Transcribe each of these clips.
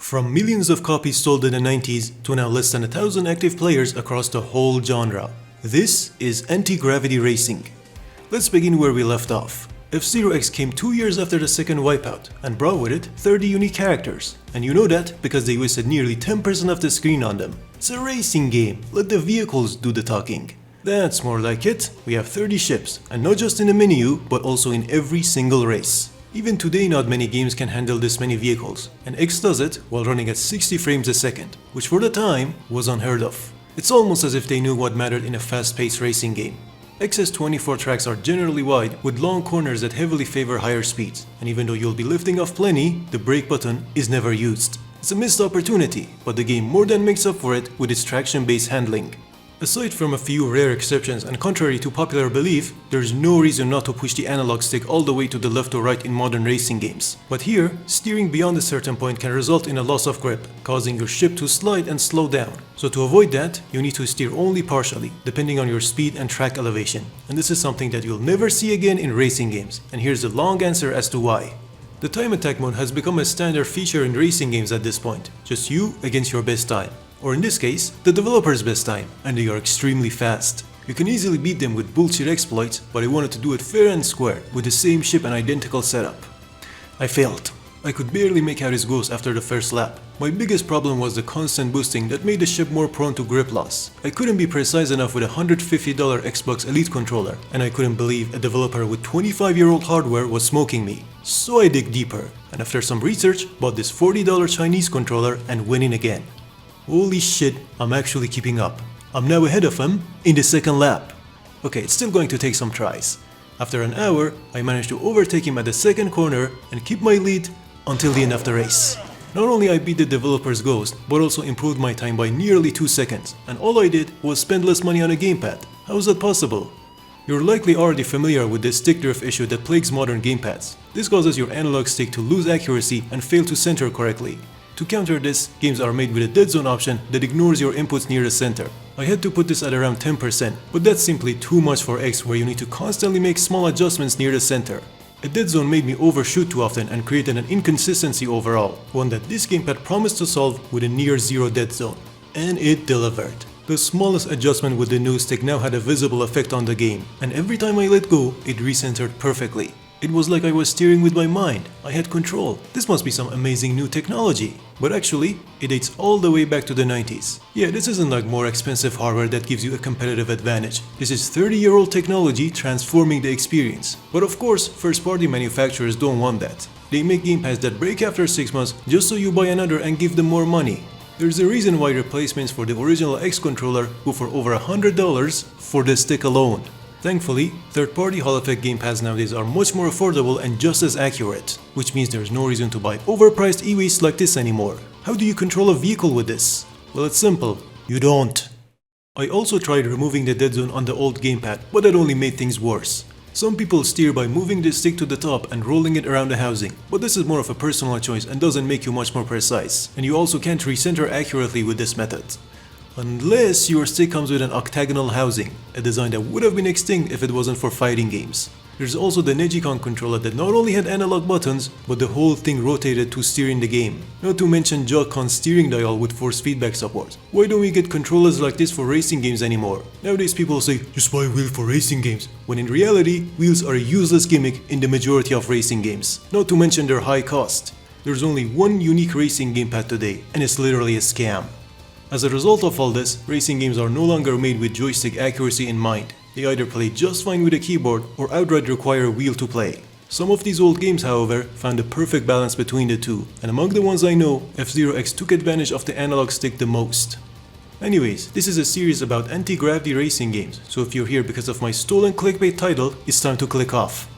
From millions of copies sold in the 90s to now less than 1,000 active players across the whole genre. This is Anti-Gravity Racing. Let's begin where we left off. F-Zero X came 2 years after the second Wipeout and brought with it 30 unique characters. And you know that because they wasted nearly 10% of the screen on them. It's a racing game, let the vehicles do the talking. That's more like it. We have 30 ships, and not just in the menu, but also in every single race. Even today not many games can handle this many vehicles, and X does it while running at 60 frames a second, which for the time was unheard of. It's almost as if they knew what mattered in a fast-paced racing game. X's 24 tracks are generally wide with long corners that heavily favor higher speeds, and even though you'll be lifting off plenty, the brake button is never used. It's a missed opportunity, but the game more than makes up for it with its traction-based handling. Aside from a few rare exceptions and contrary to popular belief, there's no reason not to push the analog stick all the way to the left or right in modern racing games. But here, steering beyond a certain point can result in a loss of grip, causing your ship to slide and slow down. So to avoid that, you need to steer only partially, depending on your speed and track elevation. And this is something that you'll never see again in racing games, and here's the long answer as to why. The time attack mode has become a standard feature in racing games at this point, just you against your best time. Or in this case, the developer's best time, and they are extremely fast. You can easily beat them with bullshit exploits, but I wanted to do it fair and square, with the same ship and identical setup. I failed. I could barely make out his ghost after the first lap. My biggest problem was the constant boosting that made the ship more prone to grip loss. I couldn't be precise enough with a $150 Xbox Elite controller, and I couldn't believe a developer with 25-year-old hardware was smoking me. So I dig deeper, and after some research, bought this $40 Chinese controller and went in again. Holy shit, I'm actually keeping up. I'm now ahead of him in the second lap. Okay, it's still going to take some tries. After an hour, I managed to overtake him at the second corner and keep my lead until the end of the race. Not only I beat the developer's ghost, but also improved my time by nearly 2 seconds, and all I did was spend less money on a gamepad. How is that possible? You're likely already familiar with the stick drift issue that plagues modern gamepads. This causes your analog stick to lose accuracy and fail to center correctly. To counter this, games are made with a dead zone option that ignores your inputs near the center. I had to put this at around 10%, but that's simply too much for X where you need to constantly make small adjustments near the center. A dead zone made me overshoot too often and created an inconsistency overall, one that this gamepad promised to solve with a near zero dead zone. And it delivered. The smallest adjustment with the new stick now had a visible effect on the game, and every time I let go, it recentered perfectly. It was like I was steering with my mind. I had control. This must be some amazing new technology. But actually, it dates all the way back to the 90s. Yeah, this isn't like more expensive hardware that gives you a competitive advantage. This is 30-year-old technology transforming the experience. But of course, first-party manufacturers don't want that. They make gamepads that break after 6 months just so you buy another and give them more money. There's a reason why replacements for the original X controller go for over $100 for the stick alone. Thankfully, third-party Hall Effect gamepads nowadays are much more affordable and just as accurate, which means there's no reason to buy overpriced e-waste like this anymore. How do you control a vehicle with this? Well, it's simple. You don't. I also tried removing the dead zone on the old gamepad, but that only made things worse. Some people steer by moving the stick to the top and rolling it around the housing, but this is more of a personal choice and doesn't make you much more precise, and you also can't recenter accurately with this method. Unless your stick comes with an octagonal housing, a design that would have been extinct if it wasn't for fighting games. There's also the Negicon controller that not only had analog buttons, but the whole thing rotated to steer in the game. Not to mention Joy-Con's steering dial with force feedback support. Why don't we get controllers like this for racing games anymore? Nowadays people say, just buy a wheel for racing games, when in reality, wheels are a useless gimmick in the majority of racing games. Not to mention their high cost. There's only one unique racing gamepad today, and it's literally a scam. As a result of all this, racing games are no longer made with joystick accuracy in mind. They either play just fine with a keyboard or outright require a wheel to play. Some of these old games, however, found the perfect balance between the two, and among the ones I know, F-Zero X took advantage of the analog stick the most. Anyways, this is a series about anti-gravity racing games, so if you're here because of my stolen clickbait title, it's time to click off.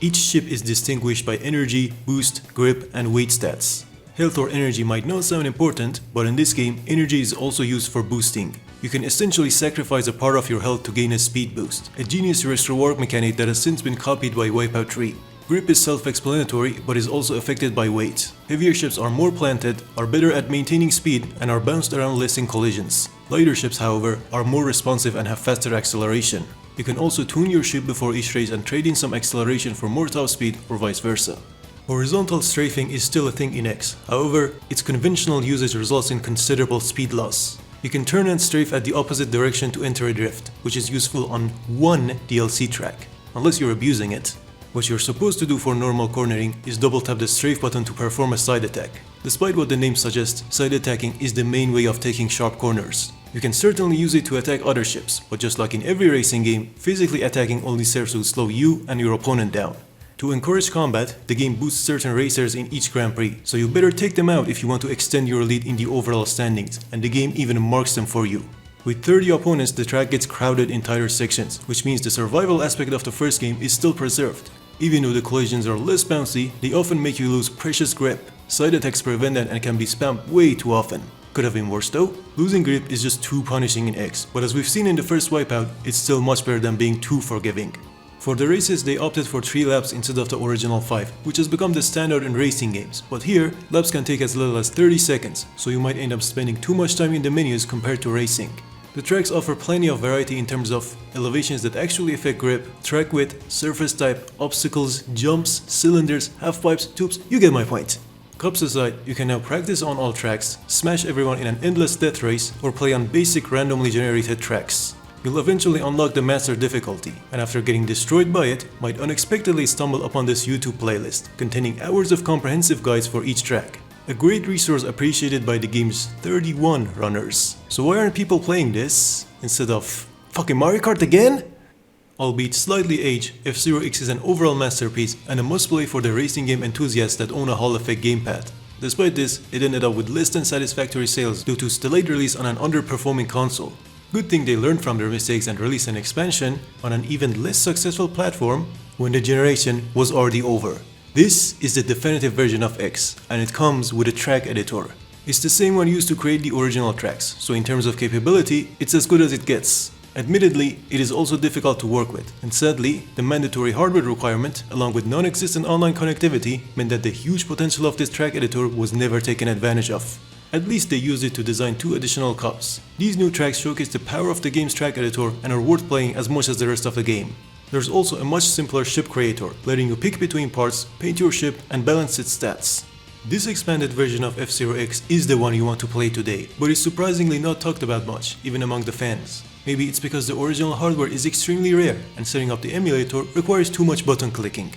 Each ship is distinguished by energy, boost, grip, and weight stats. Health or energy might not sound important, but in this game, energy is also used for boosting. You can essentially sacrifice a part of your health to gain a speed boost, a genius restore mechanic that has since been copied by Wipeout 3. Grip is self-explanatory, but is also affected by weight. Heavier ships are more planted, are better at maintaining speed, and are bounced around less in collisions. Lighter ships, however, are more responsive and have faster acceleration. You can also tune your ship before each race and trade in some acceleration for more top speed or vice versa. Horizontal strafing is still a thing in X, however, its conventional usage results in considerable speed loss. You can turn and strafe at the opposite direction to enter a drift, which is useful on one DLC track, unless you're abusing it. What you're supposed to do for normal cornering is double tap the strafe button to perform a side attack. Despite what the name suggests, side attacking is the main way of taking sharp corners. You can certainly use it to attack other ships, but just like in every racing game, physically attacking only serves to slow you and your opponent down. To encourage combat, the game boosts certain racers in each Grand Prix, so you better take them out if you want to extend your lead in the overall standings, and the game even marks them for you. With 30 opponents, the track gets crowded in tighter sections, which means the survival aspect of the first game is still preserved. Even though the collisions are less bouncy, they often make you lose precious grip. Side attacks prevent that and can be spammed way too often. Could have been worse though. Losing grip is just too punishing in X, but as we've seen in the first Wipeout, it's still much better than being too forgiving. For the races, they opted for 3 laps instead of the original 5, which has become the standard in racing games, but here, laps can take as little as 30 seconds, so you might end up spending too much time in the menus compared to racing. The tracks offer plenty of variety in terms of elevations that actually affect grip, track width, surface type, obstacles, jumps, cylinders, half-pipes, tubes, you get my point. Cups aside, you can now practice on all tracks, smash everyone in an endless death race, or play on basic randomly generated tracks. You'll eventually unlock the master difficulty, and after getting destroyed by it, might unexpectedly stumble upon this YouTube playlist, containing hours of comprehensive guides for each track. A great resource appreciated by the game's 31 runners. So why aren't people playing this, instead of fucking Mario Kart again? Albeit slightly aged, F-Zero X is an overall masterpiece and a must-play for the racing game enthusiasts that own a Hall Effect gamepad. Despite this, it ended up with less than satisfactory sales due to its delayed release on an underperforming console. Good thing they learned from their mistakes and released an expansion on an even less successful platform when the generation was already over. This is the definitive version of X, and it comes with a track editor. It's the same one used to create the original tracks, so in terms of capability, it's as good as it gets. Admittedly, it is also difficult to work with, and sadly, the mandatory hardware requirement, along with non-existent online connectivity, meant that the huge potential of this track editor was never taken advantage of. At least they used it to design 2 additional cups. These new tracks showcase the power of the game's track editor and are worth playing as much as the rest of the game. There's also a much simpler ship creator, letting you pick between parts, paint your ship, and balance its stats. This expanded version of F-Zero X is the one you want to play today, but is surprisingly not talked about much, even among the fans. Maybe it's because the original hardware is extremely rare, and setting up the emulator requires too much button clicking.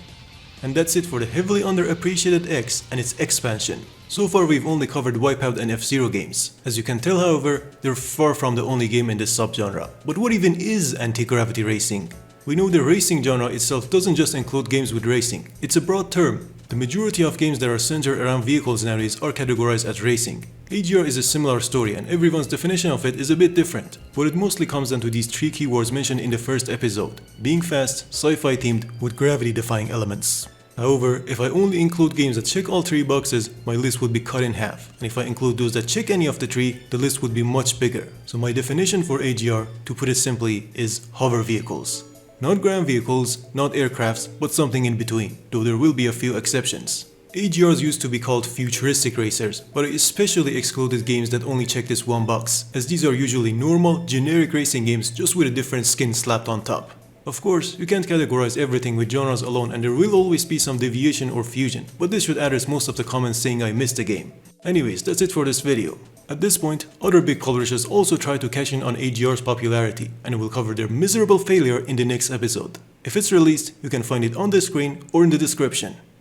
And that's it for the heavily underappreciated X and its expansion. So far we've only covered Wipeout and F-Zero games. As you can tell, however, they're far from the only game in this subgenre. But what even is anti-gravity racing? We know the racing genre itself doesn't just include games with racing. It's a broad term. The majority of games that are centered around vehicles nowadays are categorized as racing. AGR is a similar story, and everyone's definition of it is a bit different, but it mostly comes down to these 3 keywords mentioned in the first episode: being fast, sci-fi themed, with gravity-defying elements. However, if I only include games that check all 3 boxes, my list would be cut in half, and if I include those that check any of the 3, the list would be much bigger. So my definition for AGR, to put it simply, is hover vehicles. Not ground vehicles, not aircrafts, but something in between, though there will be a few exceptions. AGRs used to be called futuristic racers, but I especially excluded games that only check this one box, as these are usually normal, generic racing games just with a different skin slapped on top. Of course, you can't categorize everything with genres alone, and there will always be some deviation or fusion, but this should address most of the comments saying I missed a game. Anyways, that's it for this video. At this point, other big publishers also try to cash in on AGR's popularity, and we'll cover their miserable failure in the next episode. If it's released, you can find it on the screen or in the description.